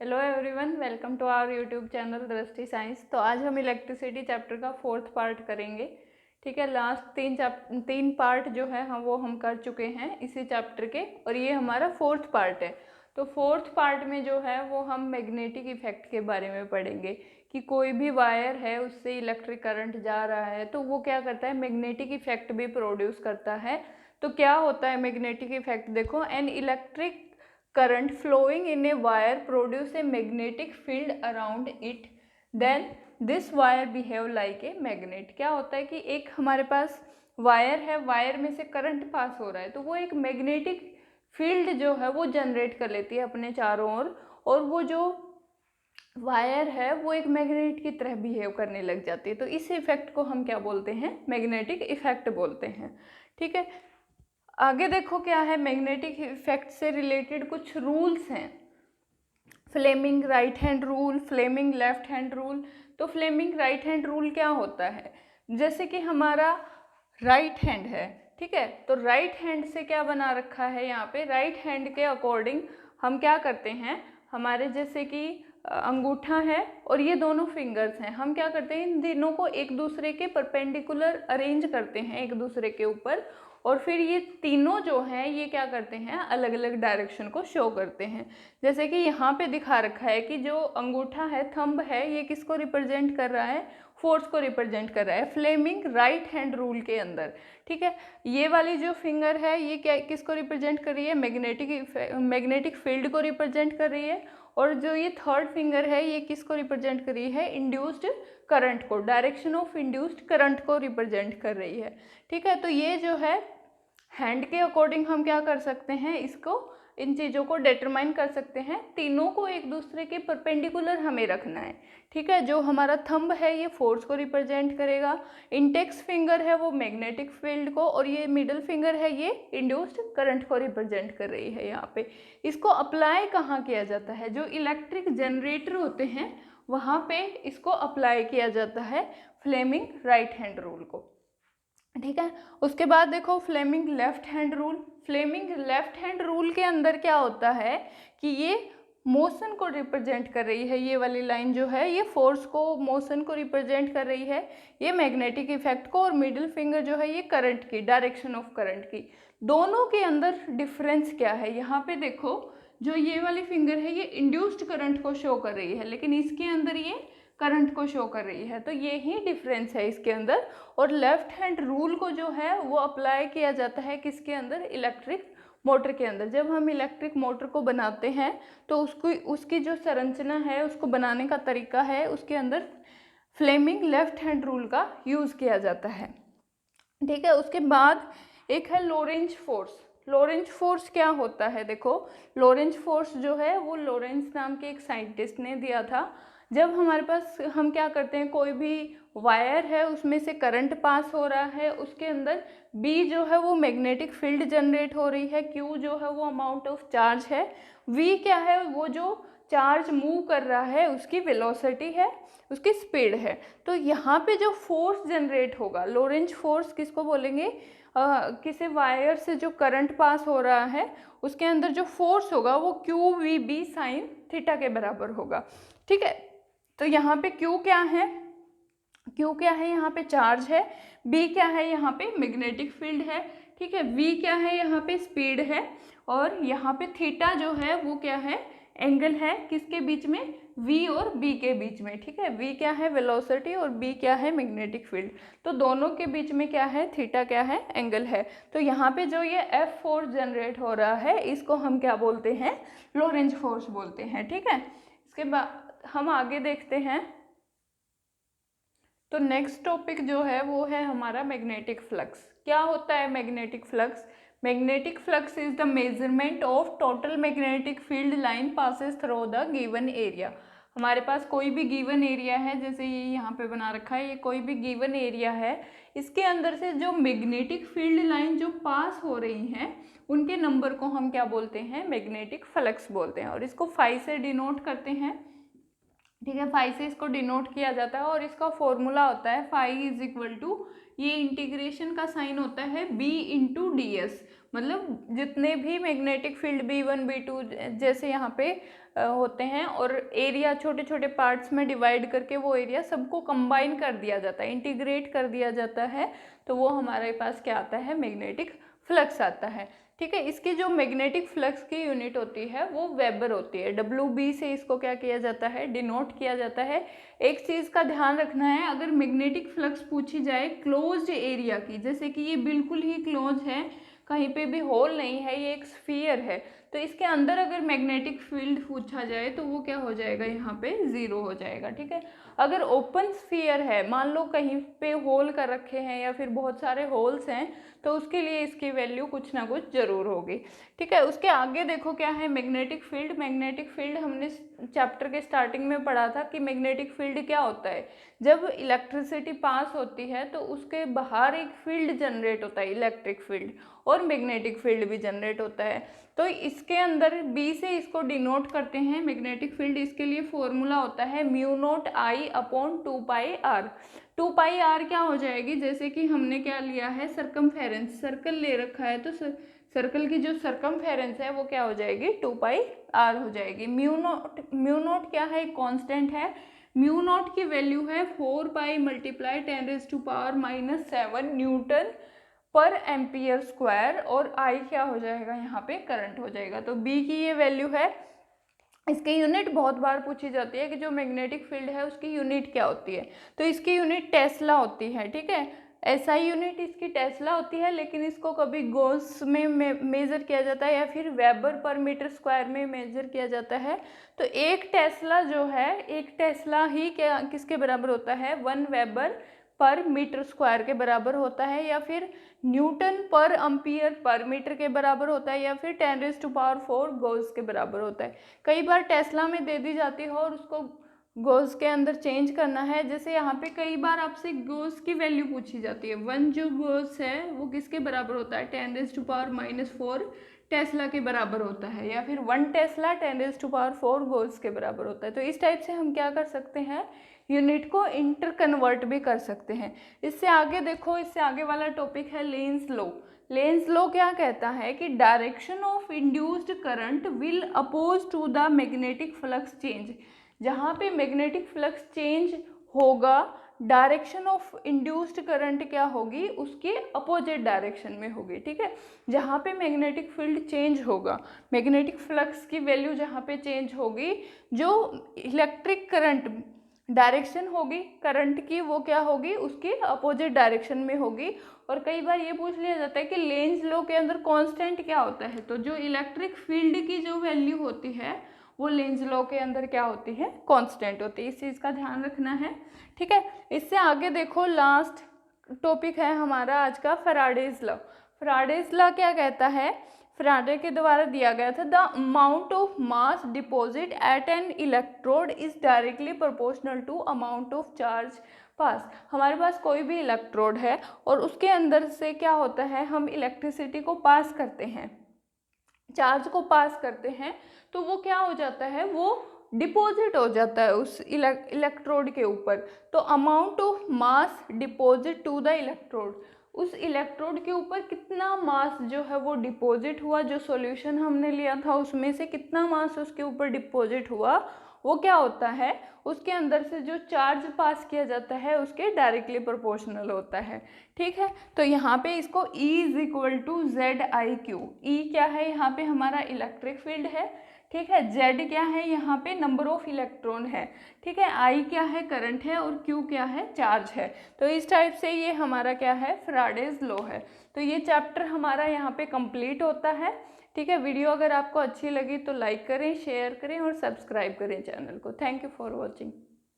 Hello everyone, welcome to our YouTube channel Drishti science. तो आज हम इलेक्ट्रिसिटी चैप्टर का 4th पार्ट करेंगे। ठीक है, लास्ट तीन पार्ट जो है हम कर चुके हैं इसी चैप्टर के, और ये हमारा 4th पार्ट है। तो 4th पार्ट में जो है वो हम मैग्नेटिक इफेक्ट के बारे में पढ़ेंगे कि कोई भी वायर है उससे इलेक्ट्रिक करंट जा रहा है तो वो क्या करता है, मैग्नेटिक इफेक्ट भी प्रोड्यूस करता है। तो क्या होता है मैग्नेटिक इफेक्ट, देखो, an electric current flowing in a wire produce a magnetic field around it, then this wire behave like a magnet। क्या होता है कि एक हमारे पास वायर है, वायर में से करंट पास हो रहा है तो वो एक मैग्नेटिक फील्ड जो है वो जनरेट कर लेती है अपने चारों ओर, और वो जो वायर है वो एक मैग्नेट की तरह बिहेव करने लग जाती है। तो इस इफेक्ट को हम क्या बोलते हैं, मैग्नेटिक इफेक्ट बोलते हैं। ठीक है, आगे देखो क्या है, मैग्नेटिक इफेक्ट से रिलेटेड कुछ रूल्स हैं। Fleming right hand rule, Fleming left hand rule. तो फ्लेमिंग राइट हैंड रूल क्या होता है, जैसे कि हमारा राइट हैंड है, ठीक है, तो राइट हैंड से क्या बना रखा है, यहाँ पे राइट हैंड के अकॉर्डिंग हम क्या करते हैं, हमारे जैसे कि अंगूठा है और ये दोनों फिंगर्स हैं, हम क्या करते हैं, इन तीनों को एक दूसरे के परपेंडिकुलर अरेंज करते हैं एक दूसरे के ऊपर, और फिर ये तीनों जो हैं ये क्या करते हैं, अलग अलग डायरेक्शन को शो करते हैं। जैसे कि यहाँ पे दिखा रखा है कि जो अंगूठा है, थंब है, ये किसको रिप्रेजेंट कर रहा है, फोर्स को रिप्रेजेंट कर रहा है फ्लेमिंग राइट हैंड रूल के अंदर। ठीक है, ये वाली जो फिंगर है ये क्या किसको रिप्रेजेंट कर रही है, मैग्नेटिक फील्ड को रिप्रेजेंट कर रही है, और जो ये थर्ड फिंगर है ये किसको रिप्रेजेंट कर रही है, इंड्यूस्ड करंट को, डायरेक्शन ऑफ इंड्यूस्ड करंट को रिप्रेजेंट कर रही है। ठीक है, तो ये जो है हैंड के अकॉर्डिंग हम क्या कर सकते हैं, इसको, इन चीज़ों को डिटरमाइन कर सकते हैं। तीनों को एक दूसरे के परपेंडिकुलर हमें रखना है। ठीक है, जो हमारा थंब है ये फोर्स को रिप्रेजेंट करेगा, इंडेक्स फिंगर है वो मैग्नेटिक फील्ड को, और ये मिडिल फिंगर है ये इंड्यूस्ड करंट को रिप्रेजेंट कर रही है। यहाँ पे इसको अप्लाई कहाँ किया जाता है, जो इलेक्ट्रिक जनरेटर होते हैं वहाँ पे इसको अप्लाई किया जाता है, फ्लेमिंग राइट हैंड रूल को। ठीक है, उसके बाद देखो Fleming left hand rule. Fleming left hand rule के अंदर क्या होता है कि ये मोशन को रिप्रेजेंट कर रही है, ये वाली लाइन जो है ये फोर्स को, मोशन को रिप्रेजेंट कर रही है, ये मैग्नेटिक इफेक्ट को, और मिडिल फिंगर जो है ये करंट की, डायरेक्शन ऑफ करंट की। दोनों के अंदर डिफरेंस क्या है, यहाँ पे देखो, जो ये वाली फिंगर है ये इंड्यूस्ड करंट को शो कर रही है, लेकिन इसके अंदर ये करंट को शो कर रही है, तो ये ही डिफरेंस है इसके अंदर। और लेफ्ट हैंड रूल को जो है वो अप्लाई किया जाता है किसके अंदर, इलेक्ट्रिक मोटर के अंदर। जब हम इलेक्ट्रिक मोटर को बनाते हैं तो उसकी जो संरचना है, उसको बनाने का तरीका है, उसके अंदर फ्लेमिंग लेफ्ट हैंड रूल का यूज़ किया जाता है। ठीक है, उसके बाद एक है लोरेंज फोर्स। लोरेंज फोर्स क्या होता है, देखो, लोरेंज फोर्स जो है वो लोरेंज नाम के एक साइंटिस्ट ने दिया था। जब हमारे पास, हम क्या करते हैं, कोई भी वायर है उसमें से करंट पास हो रहा है, उसके अंदर B जो है वो मैग्नेटिक फील्ड जनरेट हो रही है, Q जो है वो अमाउंट ऑफ चार्ज है, V क्या है, वो जो चार्ज मूव कर रहा है उसकी वेलोसिटी है, उसकी स्पीड है। तो यहाँ पे जो फोर्स जनरेट होगा, लोरेंज फोर्स किसको बोलेंगे, किसी वायर से जो करंट पास हो रहा है उसके अंदर जो फोर्स होगा वो QVB साइन थीटा के बराबर होगा। ठीक है, तो यहाँ पे Q क्या है, Q क्या है, यहाँ पे चार्ज है, B क्या है, यहाँ पे मैग्नेटिक फील्ड है, ठीक है, V क्या है, यहाँ पे स्पीड है, और यहाँ पे थीटा जो है वो क्या है, एंगल है, किसके बीच में, V और B के बीच में। ठीक है, V क्या है, वेलोसिटी, और B क्या है, मैग्नेटिक फील्ड, तो दोनों के बीच में क्या है, थीटा क्या है, एंगल है। तो यहाँ पे जो ये F फोर्स जनरेट हो रहा है इसको हम क्या बोलते हैं, लोरेंज फोर्स बोलते हैं। ठीक है, इसके बाद हम आगे देखते हैं। तो नेक्स्ट टॉपिक जो है वो है हमारा मैग्नेटिक फ्लक्स। क्या होता है magnetic flux, magnetic flux is the measurement of total magnetic field line passes through the given area. हमारे पास कोई भी गिवन एरिया है, जैसे ये यहाँ पे बना रखा है, ये कोई भी गिवन एरिया है, इसके अंदर से जो मैग्नेटिक फील्ड लाइन जो पास हो रही हैं उनके नंबर को हम क्या बोलते हैं, मैग्नेटिक फ्लक्स बोलते हैं, और इसको फाई से डिनोट करते हैं। ठीक है, फाई से इसको डिनोट किया जाता है, और इसका फॉर्मूला होता है फाई इज इक्वल टू, ये इंटीग्रेशन का साइन होता है B इंटू डी एस, मतलब जितने भी मैग्नेटिक फील्ड B1 B2 जैसे यहाँ पे होते हैं, और एरिया छोटे छोटे पार्ट्स में डिवाइड करके वो एरिया सबको कंबाइन कर दिया जाता है, इंटीग्रेट कर दिया जाता है, तो वो हमारे पास क्या आता है, मैग्नेटिक फ्लक्स आता है। ठीक है, इसकी जो मैग्नेटिक फ्लक्स की यूनिट होती है वो वेबर होती है। WB से इसको क्या किया जाता है, डिनोट किया जाता है। एक चीज़ का ध्यान रखना है, अगर मैग्नेटिक फ्लक्स पूछी जाए क्लोज्ड एरिया की, जैसे कि ये बिल्कुल ही क्लोज है, कहीं पे भी होल नहीं है, ये एक स्फीयर है, तो इसके अंदर अगर मैग्नेटिक फील्ड पूछा जाए तो वो क्या हो जाएगा, यहाँ पे 0 हो जाएगा। ठीक है, अगर ओपन स्फीयर है, मान लो कहीं पे होल कर रखे हैं या फिर बहुत सारे होल्स हैं, तो उसके लिए इसकी वैल्यू कुछ ना कुछ जरूर होगी। ठीक है, उसके आगे देखो क्या है, मैग्नेटिक फील्ड। मैग्नेटिक फील्ड हमने चैप्टर के स्टार्टिंग में पढ़ा था कि मैग्नेटिक फील्ड क्या होता है, जब इलेक्ट्रिसिटी पास होती है तो उसके बाहर एक फील्ड जनरेट होता है, इलेक्ट्रिक फील्ड, और मैग्नेटिक फील्ड भी जनरेट होता है। तो इसके अंदर B से इसको डिनोट करते हैं मैग्नेटिक फील्ड। इसके लिए फॉर्मूला होता है μ0I/2πr। 2πr क्या हो जाएगी, जैसे कि हमने क्या लिया है, सरकमफेरेंस, सर्कल ले रखा है, तो सर्कल की जो सरकमफेरेंस है वो क्या हो जाएगी, 2πr हो जाएगी। म्यू नोट क्या है, कांस्टेंट है। म्यू नोट की वैल्यू है 4π × 10⁻⁻7 न्यूटन पर एम्पियर स्क्वायर, और I क्या हो जाएगा, यहाँ पे करंट हो जाएगा। तो B की ये वैल्यू है। इसकी यूनिट बहुत बार पूछी जाती है कि जो मैग्नेटिक फील्ड है उसकी यूनिट क्या होती है, तो इसकी यूनिट टेस्ला होती है। ठीक है, SI यूनिट इसकी टेस्ला होती है, लेकिन इसको कभी गॉस में मेज़र किया जाता है या फिर वेबर पर मीटर स्क्वायर में मेजर किया जाता है। तो एक टेस्ला जो है, एक टेस्ला ही क्या किसके बराबर होता है, 1 वेबर पर मीटर स्क्वायर के बराबर होता है, या फिर न्यूटन पर एम्पियर पर मीटर के बराबर होता है, या फिर 10⁻⁴ गॉस के बराबर होता है। कई बार टेस्ला में दे दी जाती है और उसको गॉस के अंदर चेंज करना है। जैसे यहाँ पे कई बार आपसे गॉस की वैल्यू पूछी जाती है, 1 जो गॉस है वो किसके बराबर होता है, 10⁻⁻⁴ टेस्ला के बराबर होता है, या फिर 1 टेस्ला 10⁻⁴ गॉस के बराबर होता है। तो इस टाइप से हम क्या कर सकते हैं, यूनिट को इंटर कन्वर्ट भी कर सकते हैं। इससे आगे देखो, इससे आगे वाला टॉपिक है लेंस लॉ। लेंस लॉ क्या कहता है कि direction of induced current will oppose to the magnetic flux change. जहाँ पे मैग्नेटिक फ्लक्स चेंज होगा, डायरेक्शन ऑफ इंड्यूस्ड करंट क्या होगी, उसके अपोजिट डायरेक्शन में होगी। ठीक है, जहाँ पे मैग्नेटिक फील्ड चेंज होगा, मैग्नेटिक फ्लक्स की वैल्यू जहाँ पे चेंज होगी, जो इलेक्ट्रिक करंट डायरेक्शन होगी करंट की, वो क्या होगी, उसकी अपोजिट डायरेक्शन में होगी। और कई बार ये पूछ लिया जाता है कि लेंस लॉ के अंदर कांस्टेंट क्या होता है, तो जो इलेक्ट्रिक फील्ड की जो वैल्यू होती है वो लेंस लॉ के अंदर क्या होती है, कांस्टेंट होती है। इस चीज़ का ध्यान रखना है। ठीक है, इससे आगे देखो, लास्ट टॉपिक है हमारा आज का, फैराडेज लॉ। फैराडेज लॉ क्या कहता है, फैराडे के द्वारा दिया गया था, the amount of mass deposit at an electrode is directly proportional to amount of charge pass. हमारे पास कोई भी इलेक्ट्रोड है और उसके अंदर से क्या होता है, हम इलेक्ट्रिसिटी को पास करते हैं, चार्ज को पास करते हैं, तो वो क्या हो जाता है, वो डिपॉजिट हो जाता है उस इलेक्ट्रोड के ऊपर। तो amount of mass deposit to the electrode, उस इलेक्ट्रोड के ऊपर कितना मास जो है वो डिपॉजिट हुआ, जो सॉल्यूशन हमने लिया था उसमें से कितना मास उसके ऊपर डिपॉजिट हुआ, वो क्या होता है, उसके अंदर से जो चार्ज पास किया जाता है उसके डायरेक्टली प्रोपोर्शनल होता है। ठीक है, तो यहाँ पे इसको E = ZIQ। E क्या है, यहाँ पे हमारा इलेक्ट्रिक फील्ड है। ठीक है, Z क्या है, यहाँ पे नंबर ऑफ इलेक्ट्रॉन है। ठीक है, I क्या है, करंट है, और Q क्या है, चार्ज है। तो इस टाइप से ये हमारा क्या है, फैराडेज लॉ है। तो ये चैप्टर हमारा यहाँ पे कंप्लीट होता है। ठीक है, वीडियो अगर आपको अच्छी लगी तो लाइक करें, शेयर करें और सब्सक्राइब करें चैनल को। Thank you for watching.